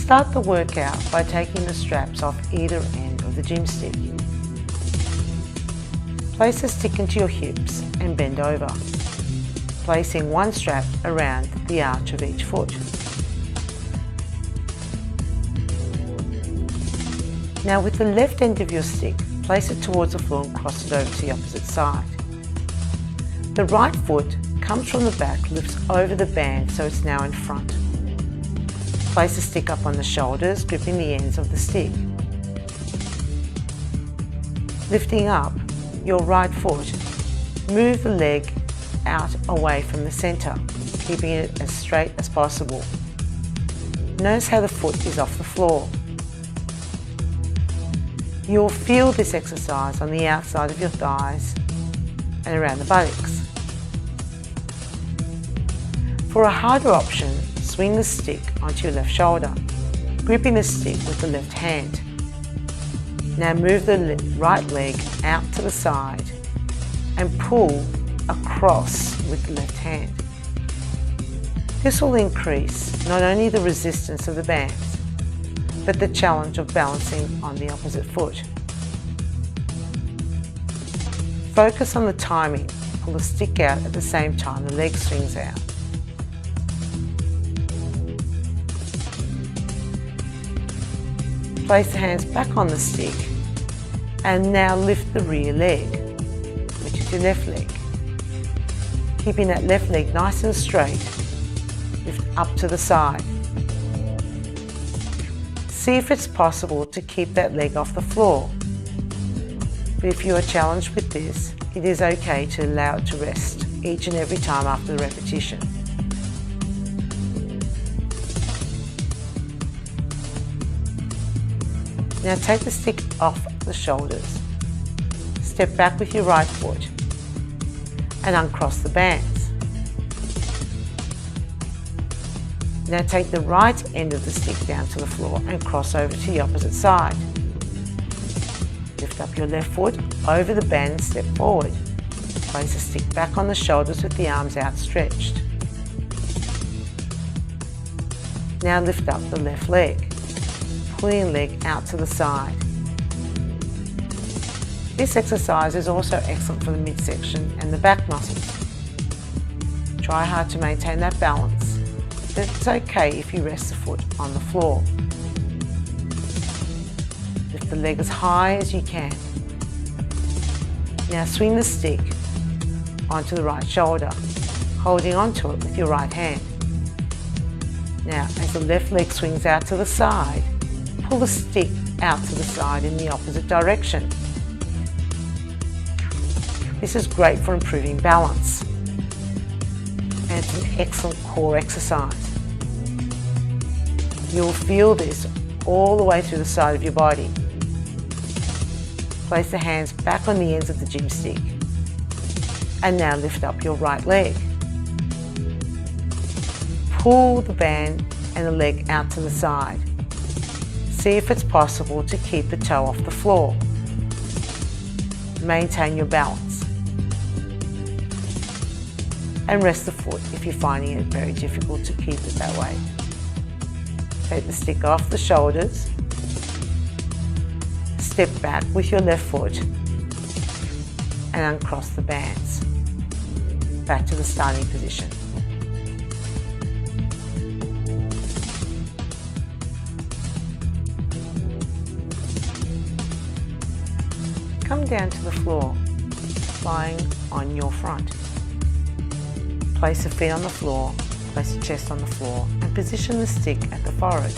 Start the workout by taking the straps off either end of the gym stick. Place the stick into your hips and bend over, placing one strap around the arch of each foot. Now with the left end of your stick, place it towards the floor and cross it over to the opposite side. The right foot comes from the back, lifts over the band so it's now in front. Place the stick up on the shoulders, gripping the ends of the stick. Lifting up your right foot, move the leg out away from the center, keeping it as straight as possible. Notice how the foot is off the floor. You'll feel this exercise on the outside of your thighs and around the buttocks. For a harder option, swing the stick onto your left shoulder, gripping the stick with the left hand. Now move the right leg out to the side and pull across with the left hand. This will increase not only the resistance of the bands, but the challenge of balancing on the opposite foot. Focus on the timing. Pull the stick out at the same time the leg swings out. Place the hands back on the stick and now lift the rear leg, which is your left leg. Keeping that left leg nice and straight, lift up to the side. See if it's possible to keep that leg off the floor. But if you are challenged with this, it is okay to allow it to rest each and every time after the repetition. Now take the stick off the shoulders. Step back with your right foot and uncross the bands. Now take the right end of the stick down to the floor and cross over to the opposite side. Lift up your left foot over the band and step forward. Place the stick back on the shoulders with the arms outstretched. Now lift up the left leg, pulling the leg out to the side. This exercise is also excellent for the midsection and the back muscles. Try hard to maintain that balance. But it's okay if you rest the foot on the floor. Lift the leg as high as you can. Now swing the stick onto the right shoulder, holding onto it with your right hand. Now, as the left leg swings out to the side, pull the stick out to the side in the opposite direction. This is great for improving balance, and it's an excellent core exercise. You'll feel this all the way through the side of your body. Place the hands back on the ends of the gym stick, and now lift up your right leg. Pull the band and the leg out to the side. See if it's possible to keep the toe off the floor. Maintain your balance. And rest the foot if you're finding it very difficult to keep it that way. Take the stick off the shoulders. Step back with your left foot and uncross the bands. Back to the starting position. Come down to the floor, lying on your front. Place the feet on the floor, place the chest on the floor, and position the stick at the forehead.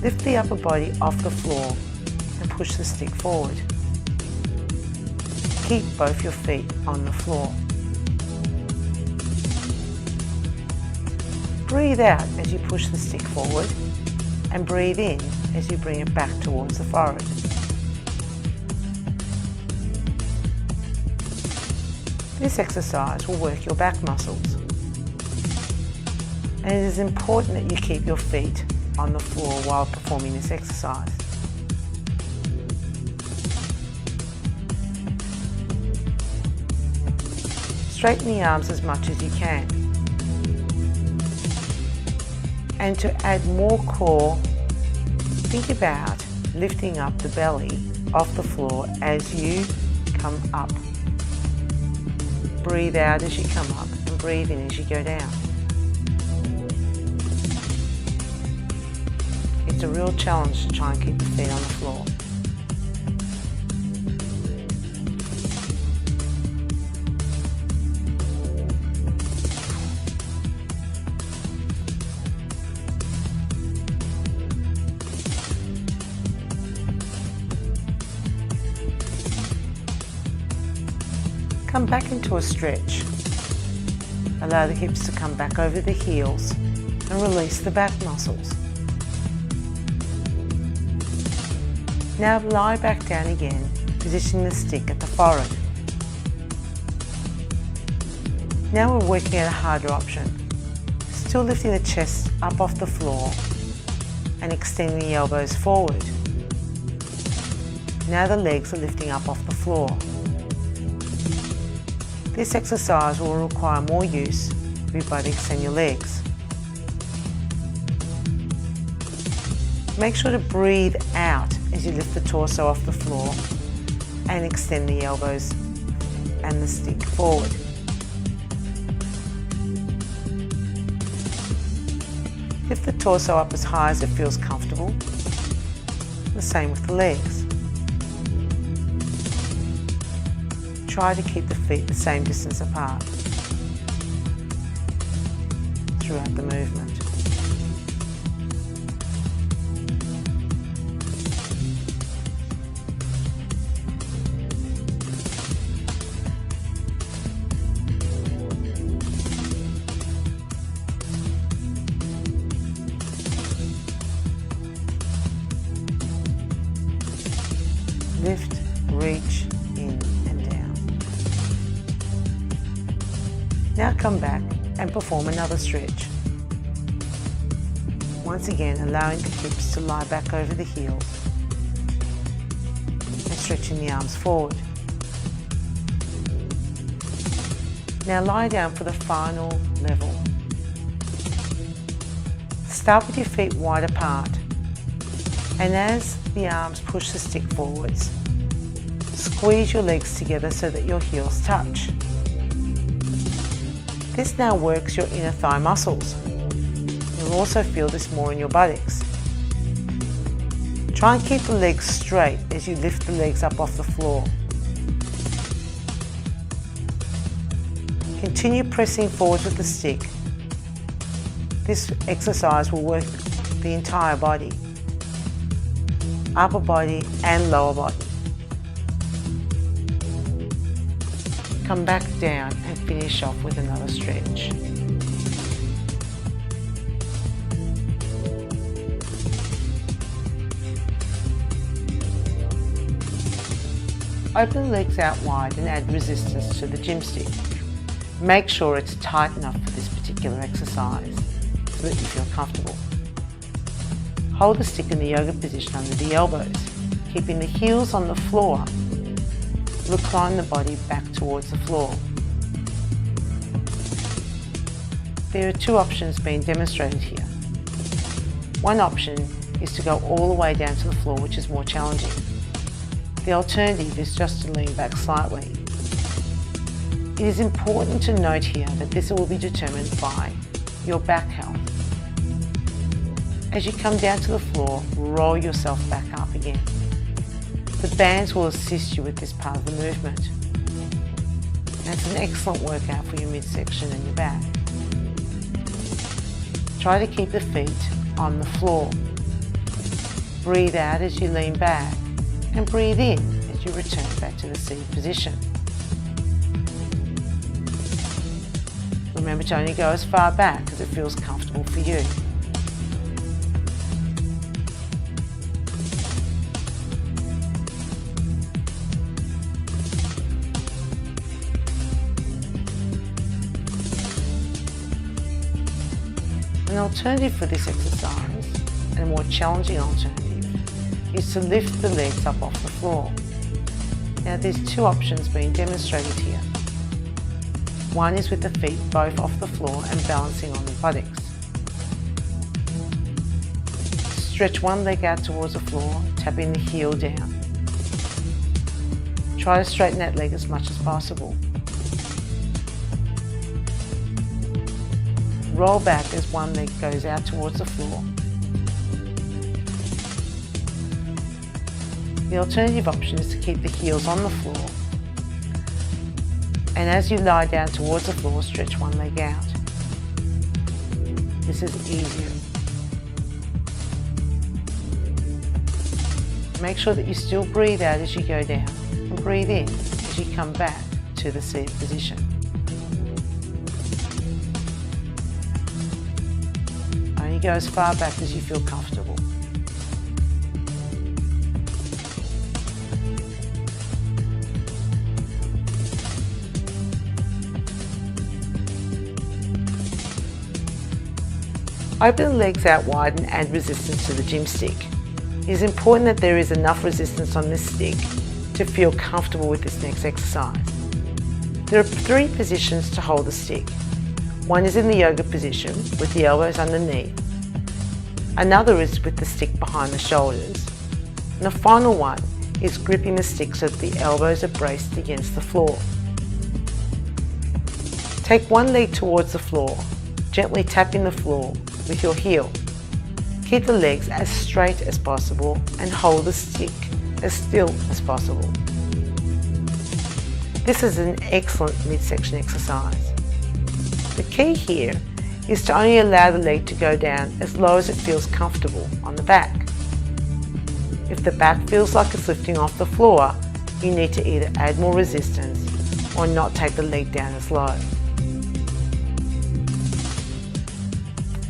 Lift the upper body off the floor and push the stick forward. Keep both your feet on the floor. Breathe out as you push the stick forward, and breathe in as you bring it back towards the forehead. This exercise will work your back muscles, and it is important that you keep your feet on the floor while performing this exercise. Straighten the arms as much as you can, And to add more core, think about lifting up the belly off the floor as you come up. Breathe out as you come up and breathe in as you go down. It's a real challenge to try and keep the feet on the floor. Come back into a stretch. Allow the hips to come back over the heels and release the back muscles. Now lie back down again, positioning the stick at the forehead. Now we're working at a harder option. Still lifting the chest up off the floor and extending the elbows forward. Now the legs are lifting up off the floor. This exercise will require more use of your body. Extend your legs. Make sure to breathe out as you lift the torso off the floor and extend the elbows and the stick forward. Lift the torso up as high as it feels comfortable. The same with the legs. Try to keep the feet the same distance apart throughout the movement. Lift, reach, in and down. Now come back and perform another stretch. Once again, allowing the hips to lie back over the heels and stretching the arms forward. Now lie down for the final level. Start with your feet wide apart, and as the arms push the stick forwards, squeeze your legs together so that your heels touch. This now works your inner thigh muscles. You'll also feel this more in your buttocks. Try and keep the legs straight as you lift the legs up off the floor. Continue pressing forward with the stick. This exercise will work the entire body, upper body and lower body. Come back down and finish off with another stretch. Open the legs out wide and add resistance to the Gymstick. Make sure it's tight enough for this particular exercise so that you feel comfortable. Hold the stick in the yoga position under the elbows, keeping the heels on the floor. Recline the body back towards the floor. There are two options being demonstrated here. One option is to go all the way down to the floor, which is more challenging. The alternative is just to lean back slightly. It is important to note here that this will be determined by your back health. As you come down to the floor, roll yourself back up again. The bands will assist you with this part of the movement. And it's an excellent workout for your midsection and your back. Try to keep the feet on the floor. Breathe out as you lean back and breathe in as you return back to the seated position. Remember to only go as far back as it feels comfortable for you. An alternative for this exercise, and a more challenging alternative, is to lift the legs up off the floor. Now there's two options being demonstrated here. One is with the feet both off the floor and balancing on the buttocks. Stretch one leg out towards the floor, tapping the heel down. Try to straighten that leg as much as possible. Roll back as one leg goes out towards the floor. The alternative option is to keep the heels on the floor. And as you lie down towards the floor, stretch one leg out. This is easier. Make sure that you still breathe out as you go down and breathe in as you come back to the seated position. Only go as far back as you feel comfortable. Open the legs out wide and add resistance to the gym stick. It is important that there is enough resistance on this stick to feel comfortable with this next exercise. There are 3 positions to hold the stick. One is in the yoga position with the elbows underneath. Another is with the stick behind the shoulders. And the final one is gripping the stick so that the elbows are braced against the floor. Take one leg towards the floor, gently tapping the floor with your heel. Keep the legs as straight as possible and hold the stick as still as possible. This is an excellent midsection exercise. The key here is to only allow the leg to go down as low as it feels comfortable on the back. If the back feels like it's lifting off the floor, you need to either add more resistance or not take the leg down as low.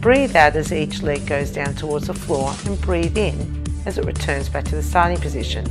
Breathe out as each leg goes down towards the floor and breathe in as it returns back to the starting position.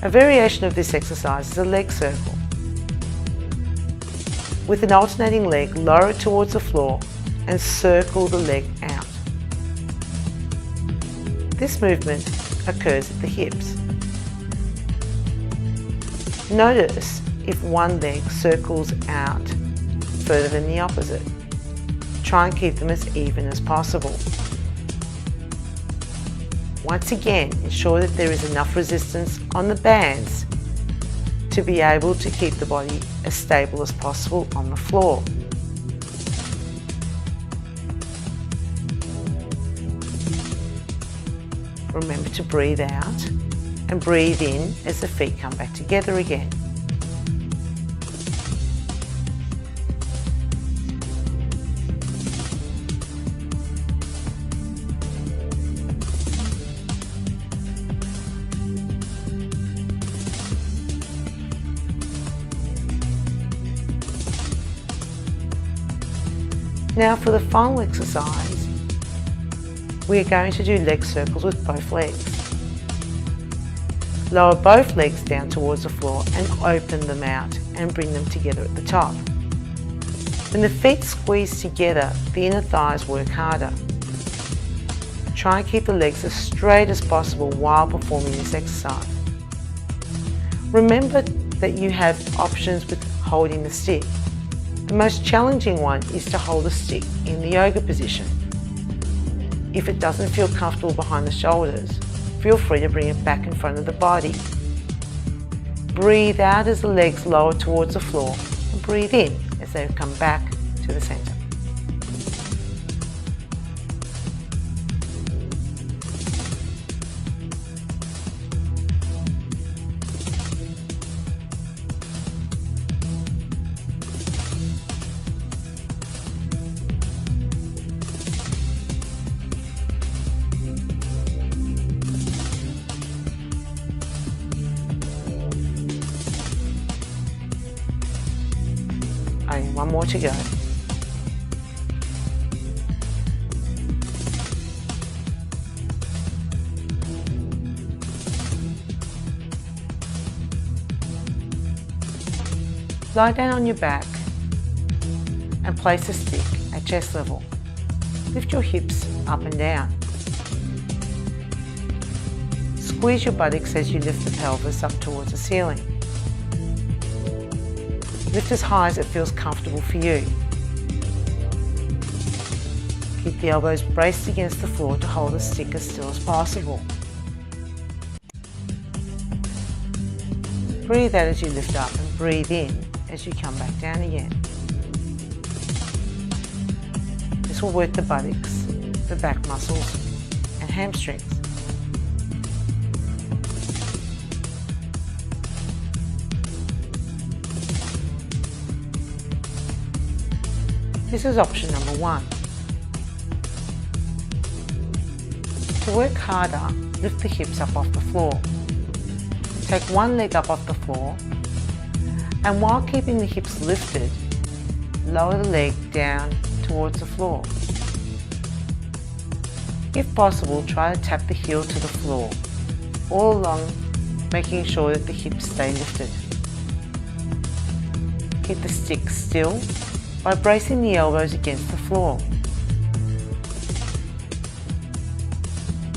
A variation of this exercise is a leg circle. With an alternating leg, lower it towards the floor and circle the leg out. This movement occurs at the hips. Notice if one leg circles out further than the opposite. Try and keep them as even as possible. Once again, ensure that there is enough resistance on the bands to be able to keep the body as stable as possible on the floor. Remember to breathe out and breathe in as the feet come back together again. Now for the final exercise, we are going to do leg circles with both legs. Lower both legs down towards the floor and open them out and bring them together at the top. When the feet squeeze together, the inner thighs work harder. Try and keep the legs as straight as possible while performing this exercise. Remember that you have options with holding the stick. The most challenging one is to hold the stick in the yoga position. If it doesn't feel comfortable behind the shoulders, feel free to bring it back in front of the body. Breathe out as the legs lower towards the floor and breathe in as they come back to the center. Only one more to go. Lie down on your back and place the stick at chest level. Lift your hips up and down. Squeeze your buttocks as you lift the pelvis up towards the ceiling. Lift as high as it feels comfortable for you. Keep the elbows braced against the floor to hold the stick as still as possible. Breathe out as you lift up and breathe in as you come back down again. This will work the buttocks, the back muscles and hamstrings. This is option number 1. To work harder, lift the hips up off the floor. Take one leg up off the floor, and while keeping the hips lifted, lower the leg down towards the floor. If possible, try to tap the heel to the floor, all along making sure that the hips stay lifted. Keep the stick still by bracing the elbows against the floor.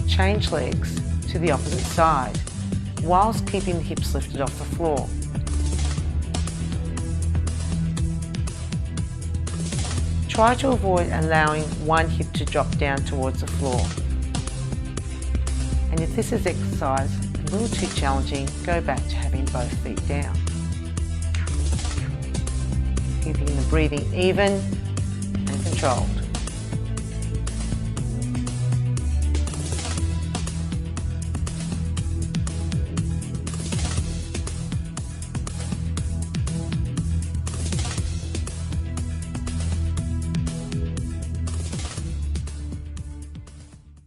Change legs to the opposite side, whilst keeping the hips lifted off the floor. Try to avoid allowing one hip to drop down towards the floor. And if this is exercise a little too challenging, go back to having both feet down. Keeping the breathing even and controlled.